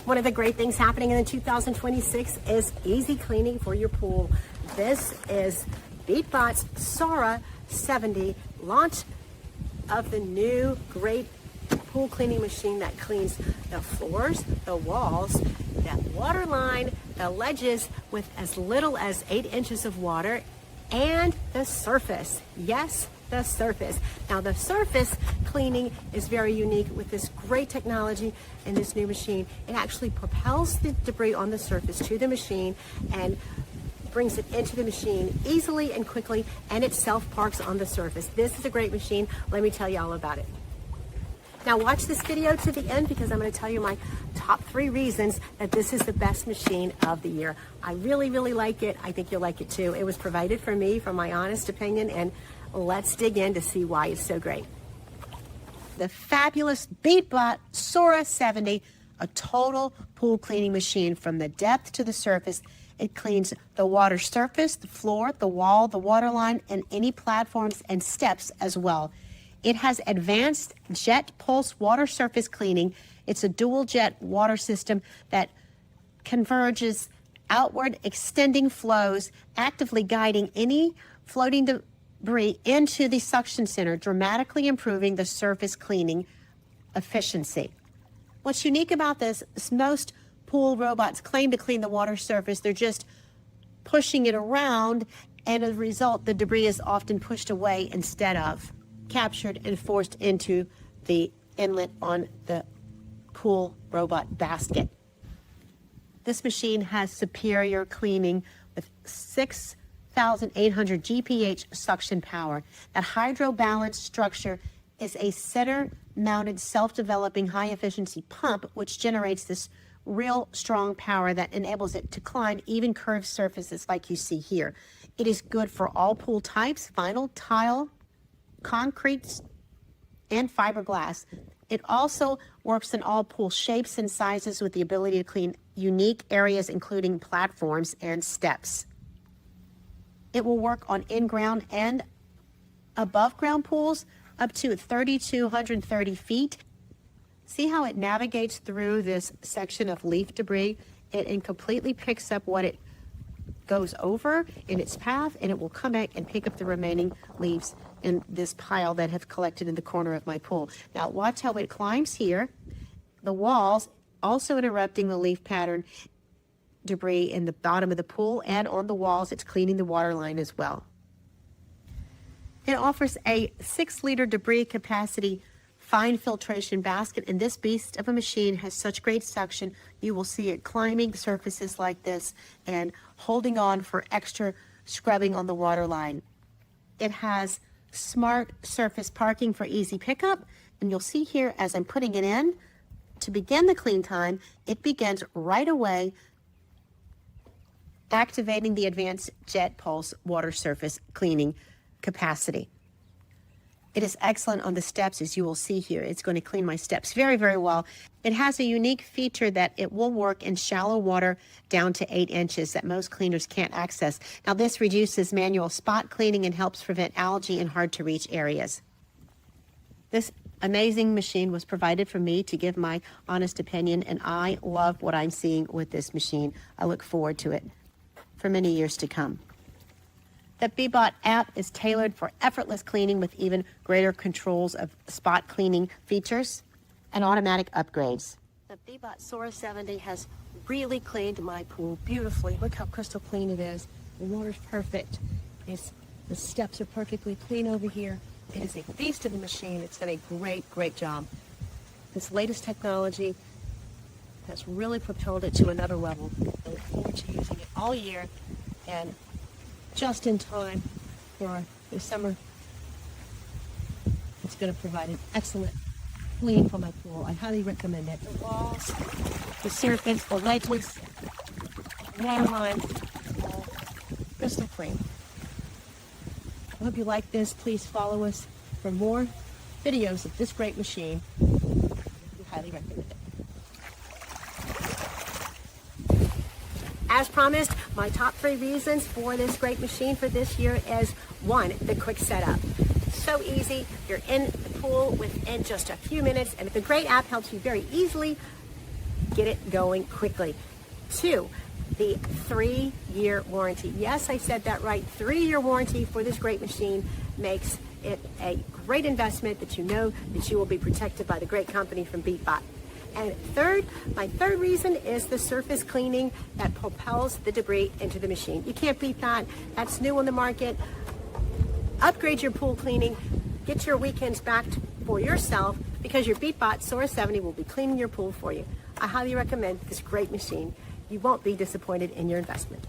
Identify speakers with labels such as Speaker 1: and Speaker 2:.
Speaker 1: One of the great things happening in 2026 is easy cleaning for your pool. This is BeatBot's Saura 70, launch of the new great pool cleaning machine that cleans the floors, the walls, that water line, the ledges with as little as 8 inches of water, and the surface. Yes, the surface. Now the surface cleaning is very unique with this great technology in this new machine. It actually propels the debris on the surface to the machine and brings it into the machine easily and quickly, and it self-parks on the surface. This is a great machine. Let me tell you all about it. Now watch this video to the end because I'm going to tell you my top 3 reasons that this is the best machine of the year. I really, really like it. I think you'll like it too. It was provided for me, from my honest opinion, and let's dig in to see why it's so great. The fabulous BeatBot Saura 70, a total pool cleaning machine from the depth to the surface. It cleans the water surface, the floor, the wall, the water line, and any platforms and steps as well. It has advanced jet pulse water surface cleaning. It's a dual jet water system that converges outward extending flows, actively guiding any floating debris into the suction center, dramatically improving the surface cleaning efficiency. What's unique about this is most pool robots claim to clean the water surface. They're just pushing it around, and as a result, the debris is often pushed away instead of captured and forced into the inlet on the pool robot basket. This machine has superior cleaning with 6,800 GPH suction power. That hydro balance structure is a center-mounted, self-developing, high-efficiency pump which generates this real strong power that enables it to climb even curved surfaces like you see here. It is good for all pool types: vinyl, tile, concrete, and fiberglass. It also works in all pool shapes and sizes with the ability to clean unique areas including platforms and steps. It will work on in-ground and above-ground pools up to 3,230 feet. See how it navigates through this section of leaf debris? It completely picks up what it goes over in its path, and it will come back and pick up the remaining leaves in this pile that have collected in the corner of my pool. Now watch how it climbs here, the walls, also interrupting the leaf pattern debris in the bottom of the pool, and on the walls it's cleaning the water line as well. It offers a 6-liter debris capacity fine filtration basket, and this beast of a machine has such great suction. You will see it climbing surfaces like this and holding on for extra scrubbing on the water line. It has smart surface parking for easy pickup, and you'll see here as I'm putting it in, to begin the clean time, it begins right away, activating the advanced jet pulse water surface cleaning capacity. It is excellent on the steps, as you will see here. It's going to clean my steps very, very well. It has a unique feature that it will work in shallow water down to 8 inches that most cleaners can't access. Now, this reduces manual spot cleaning and helps prevent algae in hard-to-reach areas. This amazing machine was provided for me to give my honest opinion, and I love what I'm seeing with this machine. I look forward to it for many years to come. The BeatBot app is tailored for effortless cleaning with even greater controls of spot cleaning features and automatic upgrades. The BeatBot Saura 70 has really cleaned my pool beautifully. Look how crystal clean it is. The water's perfect. The steps are perfectly clean over here. It is a beast of a machine. It's done a great, great job. This latest technology has really propelled it to another level. I look forward to using it all year, and just in time for the summer. It's going to provide an excellent clean for my pool. I highly recommend it. The walls, the surface, the ledges, water line, all crystal clean. I hope you like this. Please follow us for more videos of this great machine. We highly recommend it. As promised, my top 3 reasons for this great machine for this year is 1, the quick setup. So easy, you're in the pool within just a few minutes, and the great app helps you very easily get it going quickly. 2, the 3-year warranty. Yes, I said that right. 3-year warranty for this great machine makes it a great investment that you know that you will be protected by the great company from BeatBot. And third, my third reason is the surface cleaning that propels the debris into the machine. You can't beat that. That's new on the market. Upgrade your pool cleaning. Get your weekends back for yourself because your BeatBot Saura 70 will be cleaning your pool for you. I highly recommend this great machine. You won't be disappointed in your investment.